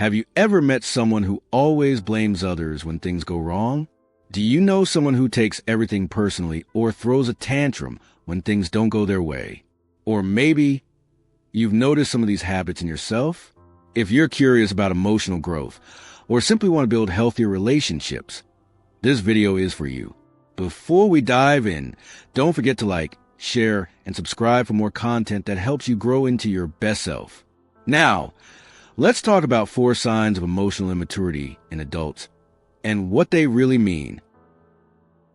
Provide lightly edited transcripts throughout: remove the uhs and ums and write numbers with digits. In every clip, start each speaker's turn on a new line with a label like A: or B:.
A: Have you ever met someone who always blames others when things go wrong? Do you know someone who takes everything personally or throws a tantrum when things don't go their way? Or maybe you've noticed some of these habits in yourself? If you're curious about emotional growth or simply want to build healthier relationships, this video is for you. Before we dive in, don't forget to like, share, and subscribe for more content that helps you grow into your best self. Now, let's talk about 4 signs of emotional immaturity in adults and what they really mean.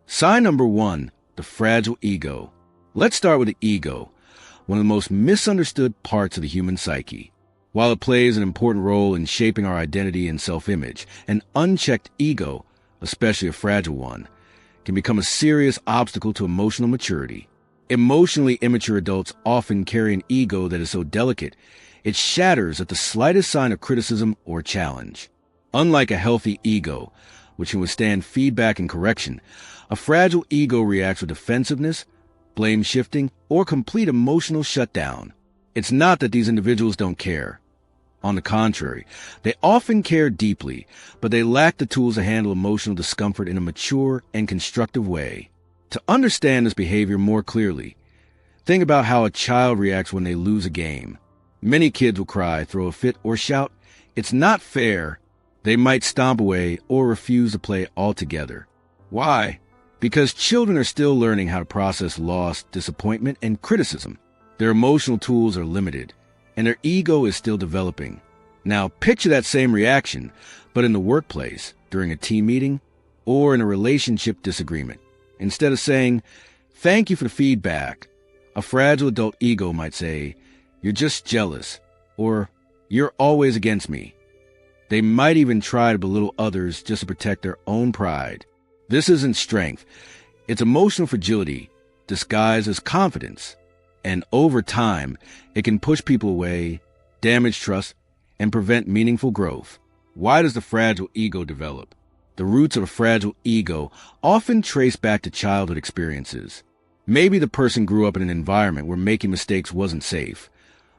A: Sign number 1, the fragile ego. Let's start with the ego, one of the most misunderstood parts of the human psyche. While it plays an important role in shaping our identity and self-image, an unchecked ego, especially a fragile one, can become a serious obstacle to emotional maturity. Emotionally immature adults often carry an ego that is so delicate, it shatters at the slightest sign of criticism or challenge. Unlike a healthy ego, which can withstand feedback and correction, a fragile ego reacts with defensiveness, blame shifting, or complete emotional shutdown. It's not that these individuals don't care. On the contrary, they often care deeply, but they lack the tools to handle emotional discomfort in a mature and constructive way. To understand this behavior more clearly, think about how a child reacts when they lose a game. Many kids will cry, throw a fit, or shout, "It's not fair." They might stomp away or refuse to play altogether. Why? Because children are still learning how to process loss, disappointment, and criticism. Their emotional tools are limited, and their ego is still developing. Now, picture that same reaction, but in the workplace, during a team meeting, or in a relationship disagreement. Instead of saying, "Thank you for the feedback," a fragile adult ego might say, "You're just jealous," or "You're always against me." They might even try to belittle others just to protect their own pride. This isn't strength. It's emotional fragility, disguised as confidence. And over time, it can push people away, damage trust, and prevent meaningful growth. Why does the fragile ego develop? The roots of a fragile ego often trace back to childhood experiences. Maybe the person grew up in an environment where making mistakes wasn't safe,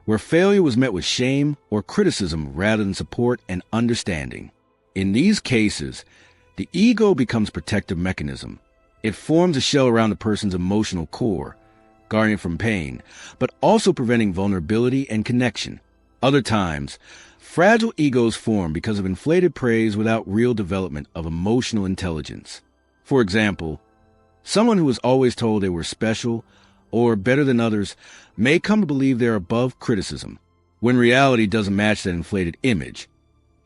A: where failure was met with shame or criticism rather than support and understanding. In these cases, the ego becomes a protective mechanism. It forms a shell around the person's emotional core, guarding it from pain, but also preventing vulnerability and connection. Other times, fragile egos form because of inflated praise without real development of emotional intelligence. For example, someone who was always told they were special or better than others may come to believe they're above criticism, when reality doesn't match that inflated image.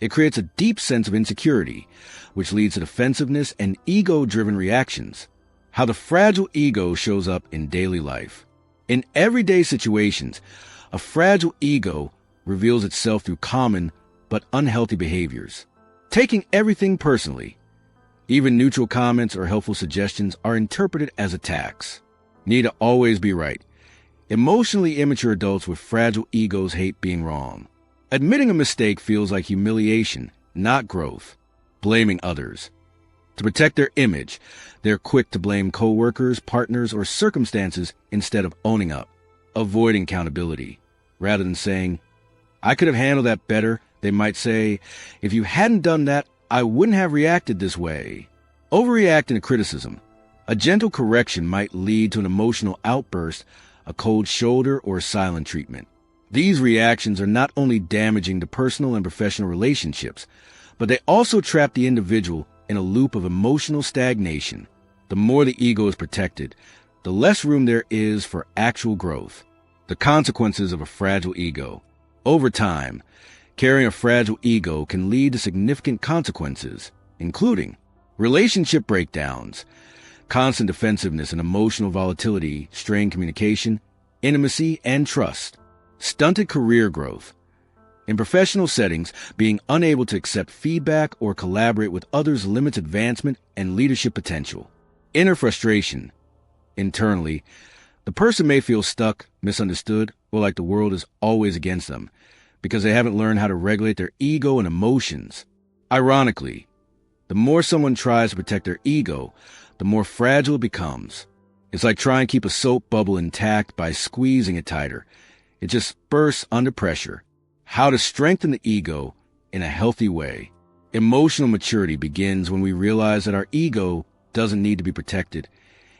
A: It creates a deep sense of insecurity, which leads to defensiveness and ego-driven reactions. How the fragile ego shows up in daily life. In everyday situations, a fragile ego reveals itself through common but unhealthy behaviors. Taking everything personally. Even neutral comments or helpful suggestions are interpreted as attacks. Need to always be right. Emotionally immature adults with fragile egos hate being wrong. Admitting a mistake feels like humiliation, not growth. Blaming others. To protect their image, they're quick to blame coworkers, partners, or circumstances instead of owning up. Avoiding accountability. Rather than saying, "I could have handled that better," they might say, "If you hadn't done that, I wouldn't have reacted this way." Overreacting to criticism. A gentle correction might lead to an emotional outburst, a cold shoulder, or silent treatment. These reactions are not only damaging to personal and professional relationships, but they also trap the individual in a loop of emotional stagnation. The more the ego is protected, the less room there is for actual growth. The consequences of a fragile ego. Over time, carrying a fragile ego can lead to significant consequences, including relationship breakdowns, constant defensiveness and emotional volatility, strained communication, intimacy, and trust, stunted career growth. In professional settings, being unable to accept feedback or collaborate with others limits advancement and leadership potential. Inner frustration. Internally, the person may feel stuck, misunderstood, or like the world is always against them because they haven't learned how to regulate their ego and emotions. Ironically, the more someone tries to protect their ego, the more fragile it becomes. It's like trying to keep a soap bubble intact by squeezing it tighter. It just bursts under pressure. How to strengthen the ego in a healthy way. Emotional maturity begins when we realize that our ego doesn't need to be protected.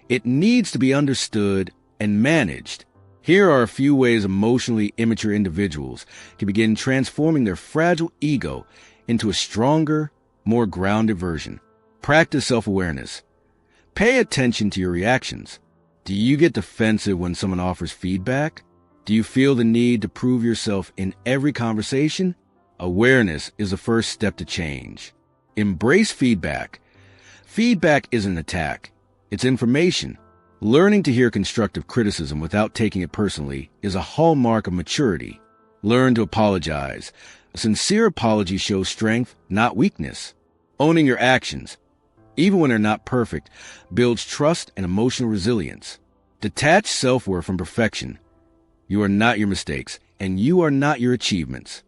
A: It needs to be understood and managed. Here are a few ways emotionally immature individuals can begin transforming their fragile ego into a stronger, more grounded version. Practice self-awareness. Pay attention to your reactions. Do you get defensive when someone offers feedback? Do you feel the need to prove yourself in every conversation? Awareness is the first step to change. Embrace feedback. Feedback isn't an attack. It's information. Learning to hear constructive criticism without taking it personally is a hallmark of maturity. Learn to apologize. A sincere apology shows strength, not weakness. Owning your actions, even when they're not perfect, builds trust and emotional resilience. Detach self-worth from perfection. You are not your mistakes, and you are not your achievements.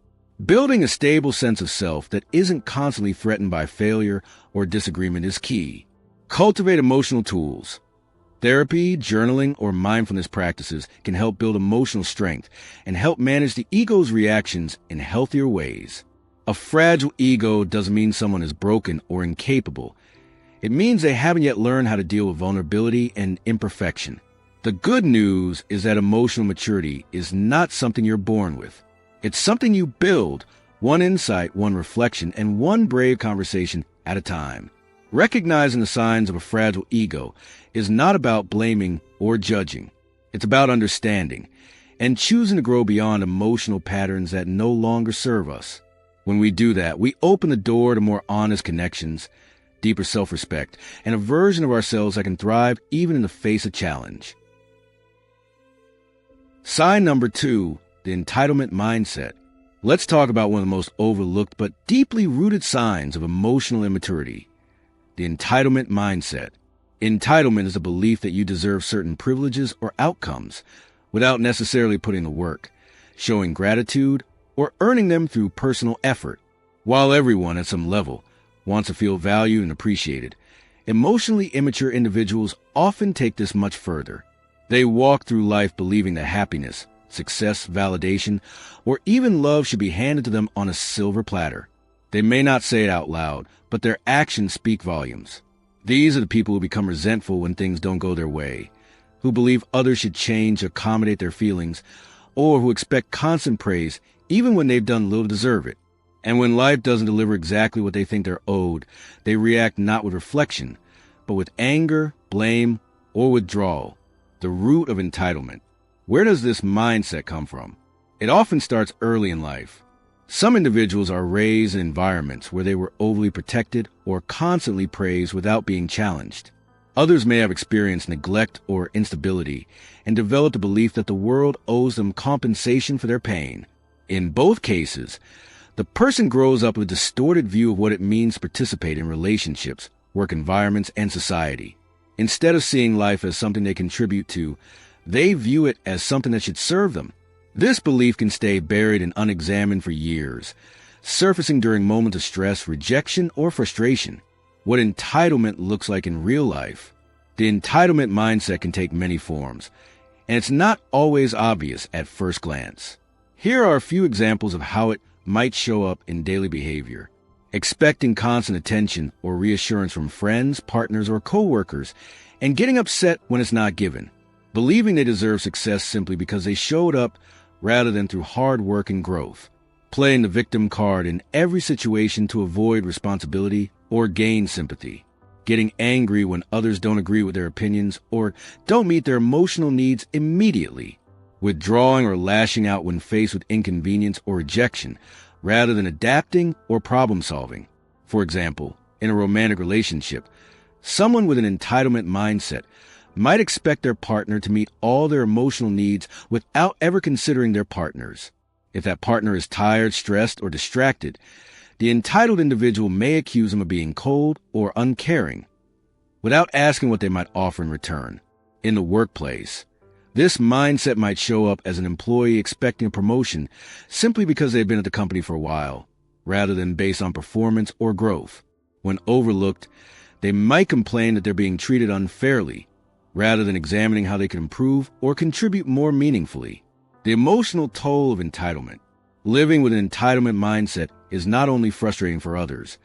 A: Building a stable sense of self that isn't constantly threatened by failure or disagreement is key. Cultivate emotional tools. Therapy, journaling, or mindfulness practices can help build emotional strength and help manage the ego's reactions in healthier ways. A fragile ego doesn't mean someone is broken or incapable. It means they haven't yet learned how to deal with vulnerability and imperfection. The good news is that emotional maturity is not something you're born with. It's something you build, one insight, one reflection, and one brave conversation at a time. Recognizing the signs of a fragile ego is not about blaming or judging. It's about understanding and choosing to grow beyond emotional patterns that no longer serve us. When we do that, we open the door to more honest connections, deeper self-respect, and a version of ourselves that can thrive even in the face of challenge. Sign number 2, the entitlement mindset. Let's talk about one of the most overlooked but deeply rooted signs of emotional immaturity, the entitlement mindset. Entitlement is a belief that you deserve certain privileges or outcomes without necessarily putting the work, showing gratitude, or earning them through personal effort. While everyone at some level wants to feel valued and appreciated, emotionally immature individuals often take this much further. They walk through life believing that happiness, success, validation, or even love should be handed to them on a silver platter. They may not say it out loud, but their actions speak volumes. These are the people who become resentful when things don't go their way, who believe others should change to accommodate their feelings, or who expect constant praise even when they've done little to deserve it. And when life doesn't deliver exactly what they think they're owed, they react not with reflection, but with anger, blame, or withdrawal. The root of entitlement. Where does this mindset come from? It often starts early in life. Some individuals are raised in environments where they were overly protected or constantly praised without being challenged. Others may have experienced neglect or instability and developed a belief that the world owes them compensation for their pain. In both cases, the person grows up with a distorted view of what it means to participate in relationships, work environments, and society. Instead of seeing life as something they contribute to, they view it as something that should serve them. This belief can stay buried and unexamined for years, surfacing during moments of stress, rejection, or frustration. What entitlement looks like in real life. The entitlement mindset can take many forms, and it's not always obvious at first glance. Here are a few examples of how it might show up in daily behavior. Expecting constant attention or reassurance from friends, partners, or coworkers, and getting upset when it's not given. Believing they deserve success simply because they showed up rather than through hard work and growth. Playing the victim card in every situation to avoid responsibility or gain sympathy. Getting angry when others don't agree with their opinions or don't meet their emotional needs immediately. Withdrawing or lashing out when faced with inconvenience or rejection, rather than adapting or problem solving. For example, in a romantic relationship, someone with an entitlement mindset might expect their partner to meet all their emotional needs without ever considering their partner's. If that partner is tired, stressed, or distracted, the entitled individual may accuse them of being cold or uncaring, without asking what they might offer in return. In the workplace, this mindset might show up as an employee expecting a promotion simply because they've been at the company for a while, rather than based on performance or growth. When overlooked, they might complain that they're being treated unfairly, rather than examining how they can improve or contribute more meaningfully. The emotional toll of entitlement. Living with an entitlement mindset is not only frustrating for others,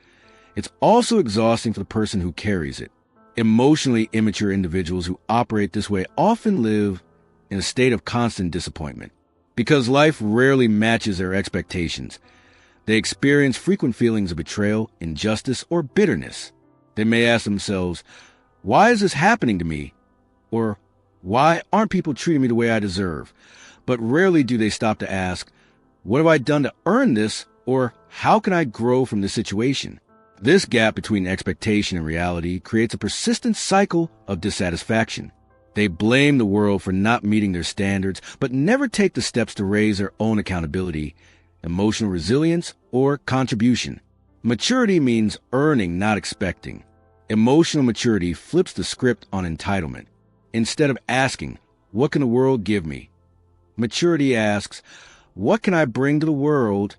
A: it's also exhausting for the person who carries it. Emotionally immature individuals who operate this way often live in a state of constant disappointment. Because life rarely matches their expectations, they experience frequent feelings of betrayal, injustice, or bitterness. They may ask themselves, "Why is this happening to me?" Or, "Why aren't people treating me the way I deserve?" But rarely do they stop to ask, "What have I done to earn this?" Or, "How can I grow from this situation?" This gap between expectation and reality creates a persistent cycle of dissatisfaction. They blame the world for not meeting their standards, but never take the steps to raise their own accountability, emotional resilience, or contribution. Maturity means earning, not expecting. Emotional maturity flips the script on entitlement. Instead of asking, "What can the world give me?" maturity asks, "What can I bring to the world?"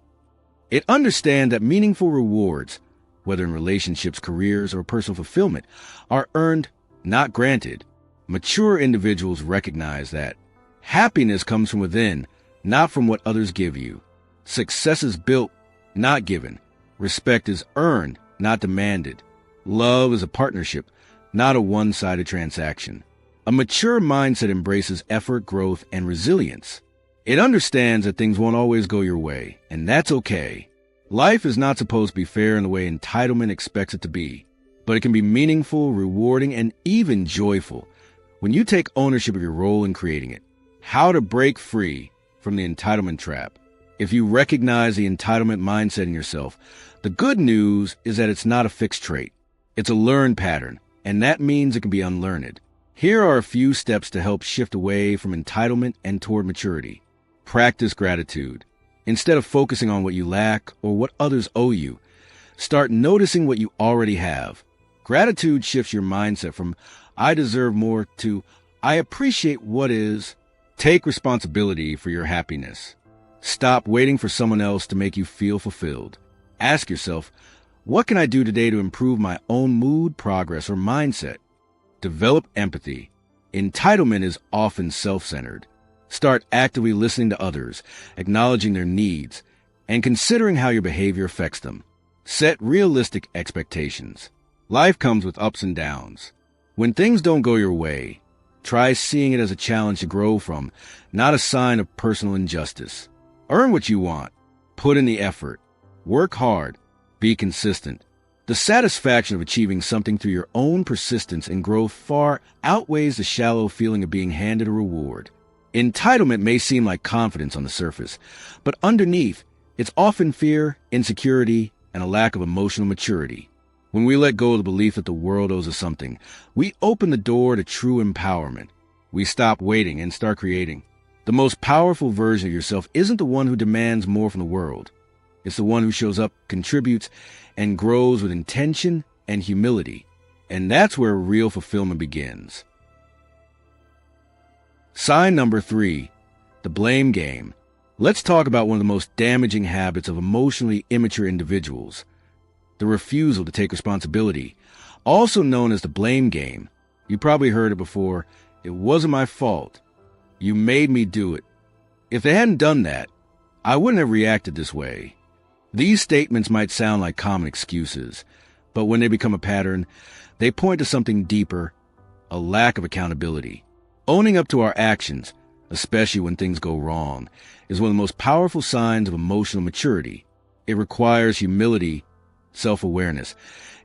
A: It understands that meaningful rewards, whether in relationships, careers, or personal fulfillment, are earned, not granted. Mature individuals recognize that happiness comes from within, not from what others give you. Success is built, not given. Respect is earned, not demanded. Love is a partnership, not a one-sided transaction. A mature mindset embraces effort, growth, and resilience. It understands that things won't always go your way, and that's okay. Life is not supposed to be fair in the way entitlement expects it to be, but it can be meaningful, rewarding, and even joyful when you take ownership of your role in creating it. How to break free from the entitlement trap. If you recognize the entitlement mindset in yourself, the good news is that it's not a fixed trait. It's a learned pattern, and that means it can be unlearned. Here are a few steps to help shift away from entitlement and toward maturity. Practice gratitude. Instead of focusing on what you lack or what others owe you, start noticing what you already have. Gratitude shifts your mindset from "I deserve more" to "I appreciate what is." Take responsibility for your happiness. Stop waiting for someone else to make you feel fulfilled. Ask yourself, what can I do today to improve my own mood, progress, or mindset? Develop empathy. Entitlement is often self-centered. Start actively listening to others, acknowledging their needs, and considering how your behavior affects them. Set realistic expectations. Life comes with ups and downs. When things don't go your way, try seeing it as a challenge to grow from, not a sign of personal injustice. Earn what you want. Put in the effort. Work hard. Be consistent. The satisfaction of achieving something through your own persistence and growth far outweighs the shallow feeling of being handed a reward. Entitlement may seem like confidence on the surface, but underneath, it's often fear, insecurity, and a lack of emotional maturity. When we let go of the belief that the world owes us something, we open the door to true empowerment. We stop waiting and start creating. The most powerful version of yourself isn't the one who demands more from the world. It's the one who shows up, contributes, and grows with intention and humility. And that's where real fulfillment begins. Sign number 3, the blame game. Let's talk about one of the most damaging habits of emotionally immature individuals, the refusal to take responsibility, also known as the blame game. You probably heard it before. "It wasn't my fault. You made me do it." If they hadn't done that, I wouldn't have reacted this way. These statements might sound like common excuses, but when they become a pattern, they point to something deeper, a lack of accountability. Owning up to our actions, especially when things go wrong, is one of the most powerful signs of emotional maturity. It requires humility, self-awareness,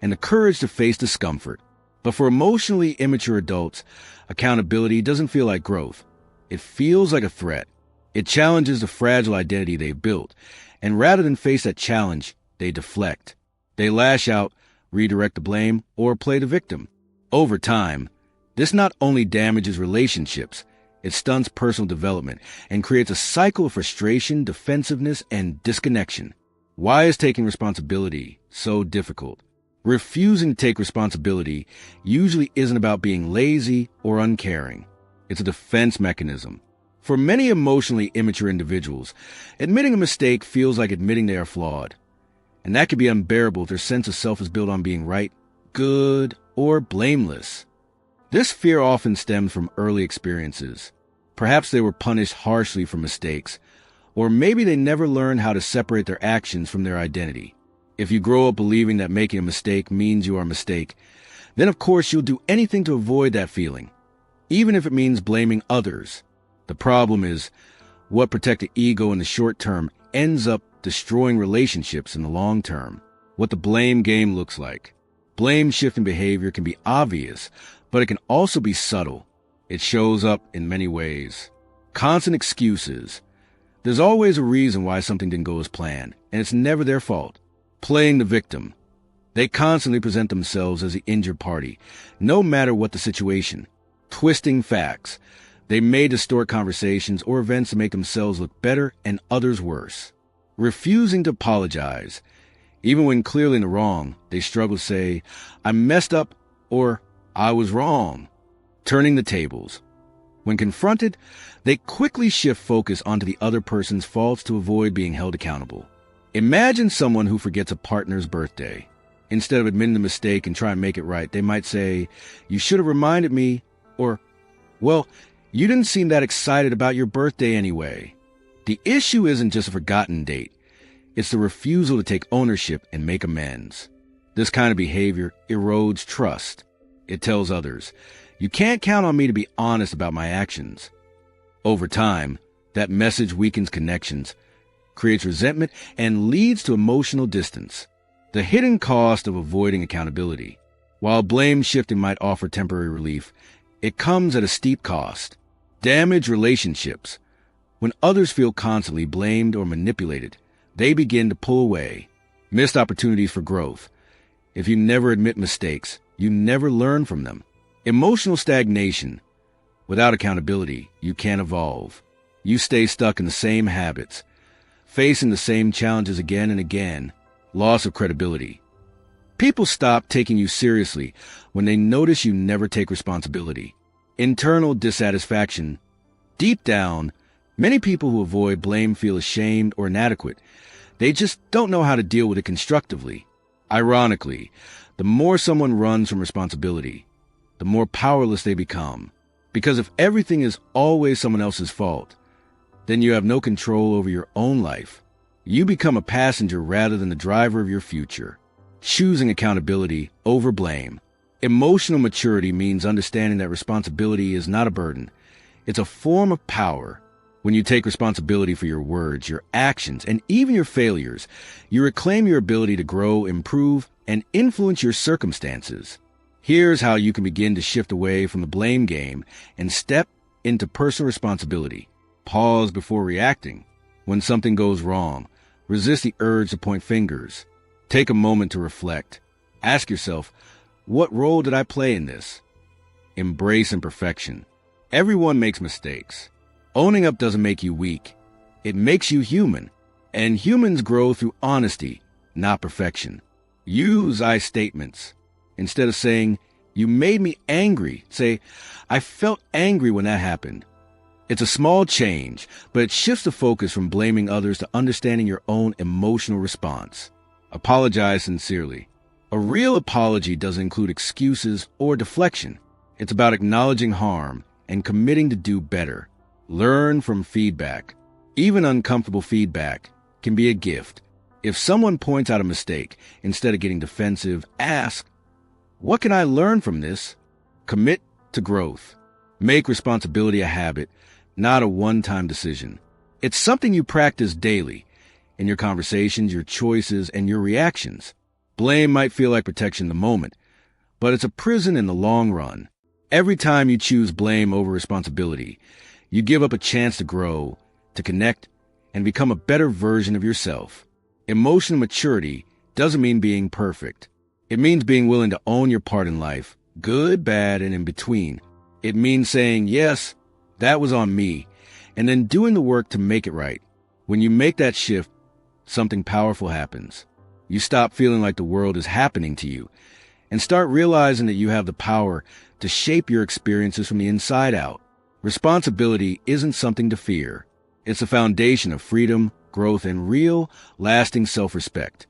A: and the courage to face discomfort. But for emotionally immature adults, accountability doesn't feel like growth. It feels like a threat. It challenges the fragile identity they've built, and rather than face that challenge, they deflect. They lash out, redirect the blame, or play the victim. Over time, this not only damages relationships, it stunts personal development and creates a cycle of frustration, defensiveness, and disconnection. Why is taking responsibility so difficult? Refusing to take responsibility usually isn't about being lazy or uncaring. It's a defense mechanism. For many emotionally immature individuals, admitting a mistake feels like admitting they are flawed. And that can be unbearable if their sense of self is built on being right, good, or blameless. This fear often stems from early experiences. Perhaps they were punished harshly for mistakes, Or maybe they never learned how to separate their actions from their identity. If you grow up believing that making a mistake means you are a mistake, then of course you'll do anything to avoid that feeling, even if it means blaming others. The problem is, what protects the ego in the short term ends up destroying relationships in the long term. What the blame game looks like. Blame-shifting behavior can be obvious, but it can also be subtle. It shows up in many ways. Constant excuses. There's always a reason why something didn't go as planned, and it's never their fault. Playing the victim. They constantly present themselves as the injured party, no matter what the situation. Twisting facts. They may distort conversations or events to make themselves look better and others worse. Refusing to apologize. Even when clearly in the wrong, they struggle to say, I messed up or I was wrong. Turning the tables. When confronted, they quickly shift focus onto the other person's faults to avoid being held accountable. Imagine someone who forgets a partner's birthday. Instead of admitting the mistake and trying to make it right, they might say, you should have reminded me, or, well, you didn't seem that excited about your birthday anyway. The issue isn't just a forgotten date. It's the refusal to take ownership and make amends. This kind of behavior erodes trust. It tells others, you can't count on me to be honest about my actions. Over time, that message weakens connections, creates resentment, and leads to emotional distance. The hidden cost of avoiding accountability. While blame shifting might offer temporary relief, it comes at a steep cost. Damaged relationships. When others feel constantly blamed or manipulated, they begin to pull away. Missed opportunities for growth. If you never admit mistakes, you never learn from them. Emotional stagnation. Without accountability, you can't evolve. You stay stuck in the same habits, facing the same challenges again and again. Loss of credibility. People stop taking you seriously when they notice you never take responsibility. Internal dissatisfaction. Deep down, many people who avoid blame feel ashamed or inadequate. They just don't know how to deal with it constructively. Ironically, the more someone runs from responsibility, the more powerless they become. Because if everything is always someone else's fault, then you have no control over your own life. You become a passenger rather than the driver of your future. Choosing accountability over blame. Emotional maturity means understanding that responsibility is not a burden. It's a form of power. When you take responsibility for your words, your actions, and even your failures, you reclaim your ability to grow, improve, and influence your circumstances. Here's how you can begin to shift away from the blame game and step into personal responsibility. Pause before reacting. When something goes wrong, resist the urge to point fingers. Take a moment to reflect. Ask yourself, what role did I play in this? Embrace imperfection. Everyone makes mistakes. Owning up doesn't make you weak. It makes you human. And humans grow through honesty, not perfection. Use I statements. Instead of saying, you made me angry, say, I felt angry when that happened. It's a small change, but it shifts the focus from blaming others to understanding your own emotional response. Apologize sincerely. A real apology doesn't include excuses or deflection. It's about acknowledging harm and committing to do better. Learn from feedback. Even uncomfortable feedback can be a gift. If someone points out a mistake, instead of getting defensive, ask, what can I learn from this? Commit to growth. Make responsibility a habit, not a one-time decision. It's something you practice daily in your conversations, your choices, and your reactions. Blame might feel like protection in the moment, but it's a prison in the long run. Every time you choose blame over responsibility, you give up a chance to grow, to connect, and become a better version of yourself. Emotional maturity doesn't mean being perfect. It means being willing to own your part in life, good, bad, and in between. It means saying, yes, that was on me, and then doing the work to make it right. When you make that shift, something powerful happens. You stop feeling like the world is happening to you and start realizing that you have the power to shape your experiences from the inside out. Responsibility isn't something to fear. It's a foundation of freedom, growth, and real, lasting self-respect.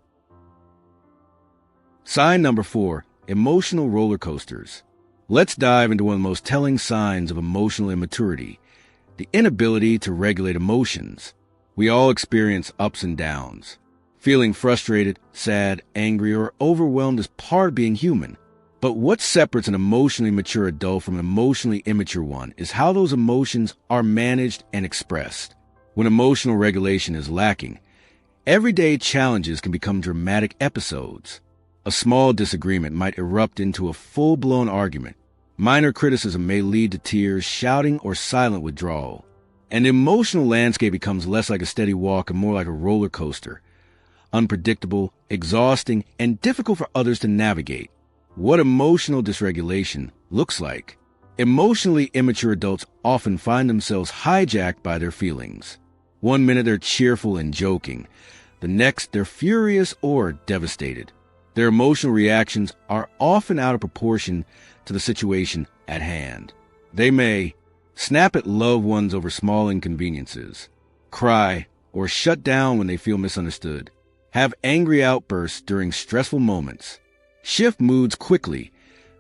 A: Sign number 4, emotional roller coasters. Let's dive into one of the most telling signs of emotional immaturity, the inability to regulate emotions. We all experience ups and downs. Feeling frustrated, sad, angry, or overwhelmed is part of being human. But what separates an emotionally mature adult from an emotionally immature one is how those emotions are managed and expressed. When emotional regulation is lacking, everyday challenges can become dramatic episodes. A small disagreement might erupt into a full-blown argument. Minor criticism may lead to tears, shouting, or silent withdrawal. And the emotional landscape becomes less like a steady walk and more like a roller coaster. Unpredictable, exhausting, and difficult for others to navigate. What emotional dysregulation looks like. Emotionally immature adults often find themselves hijacked by their feelings. One minute they're cheerful and joking. The next they're furious or devastated. Their emotional reactions are often out of proportion to the situation at hand. They may snap at loved ones over small inconveniences, cry, or shut down when they feel misunderstood, have angry outbursts during stressful moments, shift moods quickly,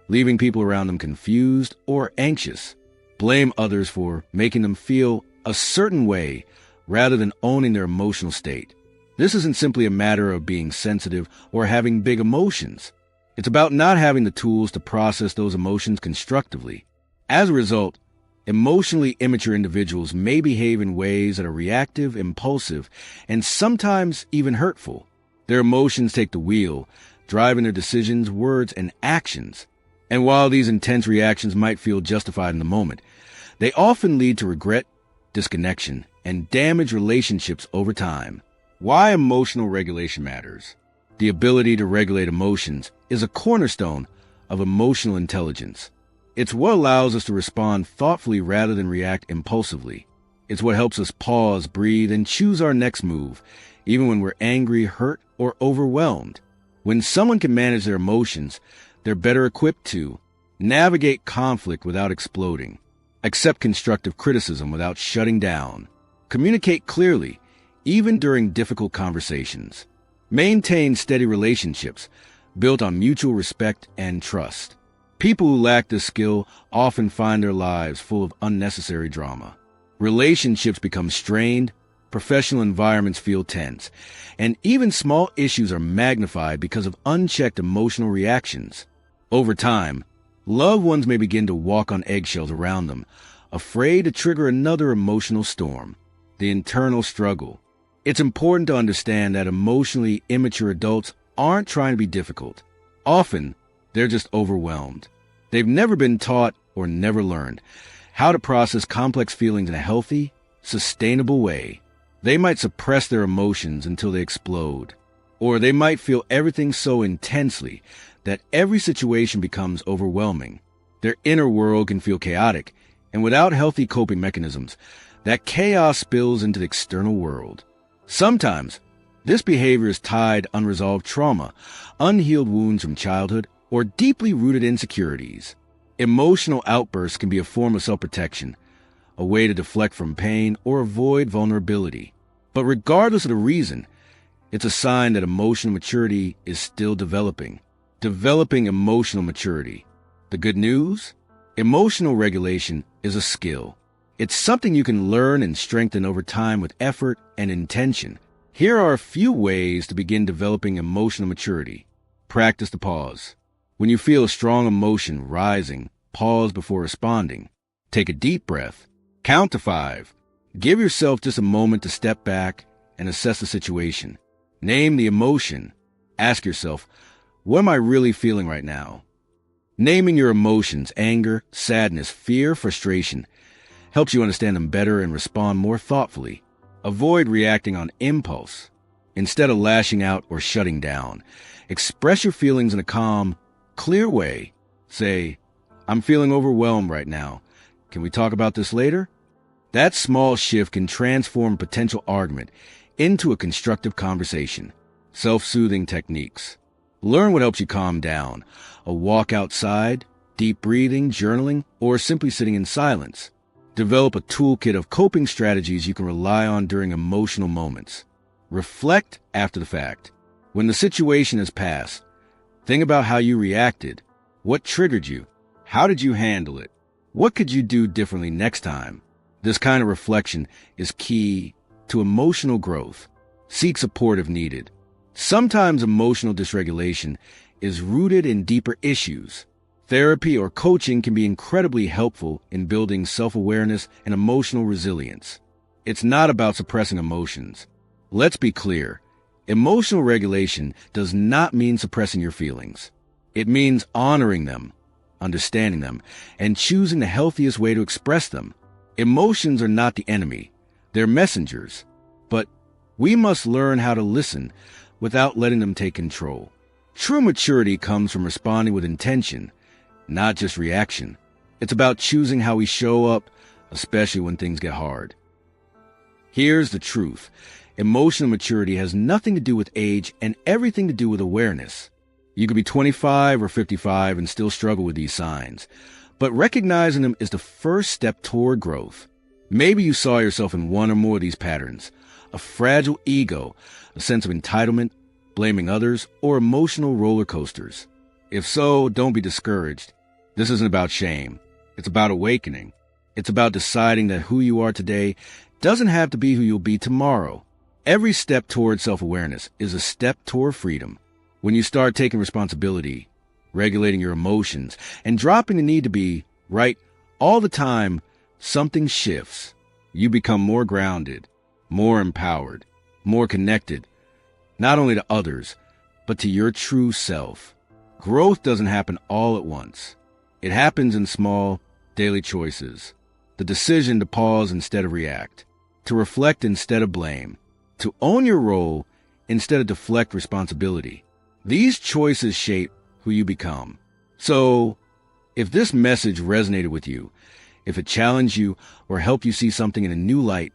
A: leaving people around them confused or anxious, blame others for making them feel a certain way rather than owning their emotional state. This isn't simply a matter of being sensitive or having big emotions. It's about not having the tools to process those emotions constructively. As a result, emotionally immature individuals may behave in ways that are reactive, impulsive, and sometimes even hurtful. Their emotions take the wheel, driving their decisions, words, and actions. And while these intense reactions might feel justified in the moment, they often lead to regret, disconnection, and damaged relationships over time. Why emotional regulation matters. The ability to regulate emotions is a cornerstone of emotional intelligence. It's what allows us to respond thoughtfully rather than react impulsively. It's what helps us pause, breathe, and choose our next move, even when we're angry, hurt, or overwhelmed. When someone can manage their emotions, they're better equipped to navigate conflict without exploding, accept constructive criticism without shutting down, communicate clearly, even during difficult conversations, maintain steady relationships built on mutual respect and trust. People who lack this skill often find their lives full of unnecessary drama. Relationships become strained, professional environments feel tense, and even small issues are magnified because of unchecked emotional reactions. Over time, loved ones may begin to walk on eggshells around them, afraid to trigger another emotional storm. The internal struggle. It's important to understand that emotionally immature adults aren't trying to be difficult. Often, they're just overwhelmed. They've never been taught or never learned how to process complex feelings in a healthy, sustainable way. They might suppress their emotions until they explode, or they might feel everything so intensely that every situation becomes overwhelming. Their inner world can feel chaotic, and without healthy coping mechanisms, that chaos spills into the external world. Sometimes, this behavior is tied to unresolved trauma, unhealed wounds from childhood, or deeply rooted insecurities. Emotional outbursts can be a form of self-protection, a way to deflect from pain or avoid vulnerability. But regardless of the reason, it's a sign that emotional maturity is still developing. Developing emotional maturity. The good news? Emotional regulation is a skill. It's something you can learn and strengthen over time with effort and intention. Here are a few ways to begin developing emotional maturity. Practice the pause. When you feel a strong emotion rising, pause before responding. Take a deep breath. Count to 5. Give yourself just a moment to step back and assess the situation. Name the emotion. Ask yourself, what am I really feeling right now? Naming your emotions, anger, sadness, fear, frustration, helps you understand them better and respond more thoughtfully. Avoid reacting on impulse. Instead of lashing out or shutting down, express your feelings in a calm, clear way. Say, I'm feeling overwhelmed right now. Can we talk about this later? That small shift can transform a potential argument into a constructive conversation. Self-soothing techniques. Learn what helps you calm down. A walk outside, deep breathing, journaling, or simply sitting in silence. Develop a toolkit of coping strategies you can rely on during emotional moments. Reflect after the fact. When the situation has passed, think about how you reacted. What triggered you? How did you handle it? What could you do differently next time? This kind of reflection is key to emotional growth. Seek support if needed. Sometimes emotional dysregulation is rooted in deeper issues. Therapy or coaching can be incredibly helpful in building self-awareness and emotional resilience. It's not about suppressing emotions. Let's be clear. Emotional regulation does not mean suppressing your feelings. It means honoring them, understanding them, and choosing the healthiest way to express them. Emotions are not the enemy. They're messengers. But we must learn how to listen without letting them take control. True maturity comes from responding with intention, not just reaction. It's about choosing how we show up, especially when things get hard. Here's the truth. Emotional maturity has nothing to do with age and everything to do with awareness. You could be 25 or 55 and still struggle with these signs, but recognizing them is the first step toward growth. Maybe you saw yourself in one or more of these patterns: a fragile ego, a sense of entitlement, blaming others, or emotional roller coasters. If so, don't be discouraged. This isn't about shame. It's about awakening. It's about deciding that who you are today doesn't have to be who you'll be tomorrow. Every step toward self-awareness is a step toward freedom. When you start taking responsibility, regulating your emotions, and dropping the need to be right all the time, something shifts. You become more grounded, more empowered, more connected, not only to others, but to your true self. Growth doesn't happen all at once. It happens in small, daily choices. The decision to pause instead of react, to reflect instead of blame, to own your role instead of deflect responsibility. These choices shape who you become. So, if this message resonated with you, if it challenged you or helped you see something in a new light,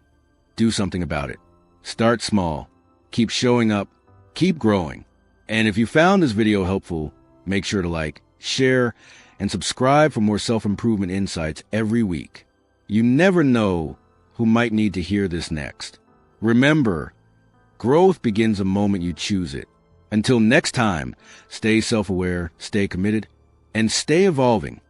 A: do something about it. Start small. Keep showing up. Keep growing. And if you found this video helpful, make sure to like, share, and subscribe for more self-improvement insights every week. You never know who might need to hear this next. Remember, growth begins the moment you choose it. Until next time, stay self-aware, stay committed, and stay evolving.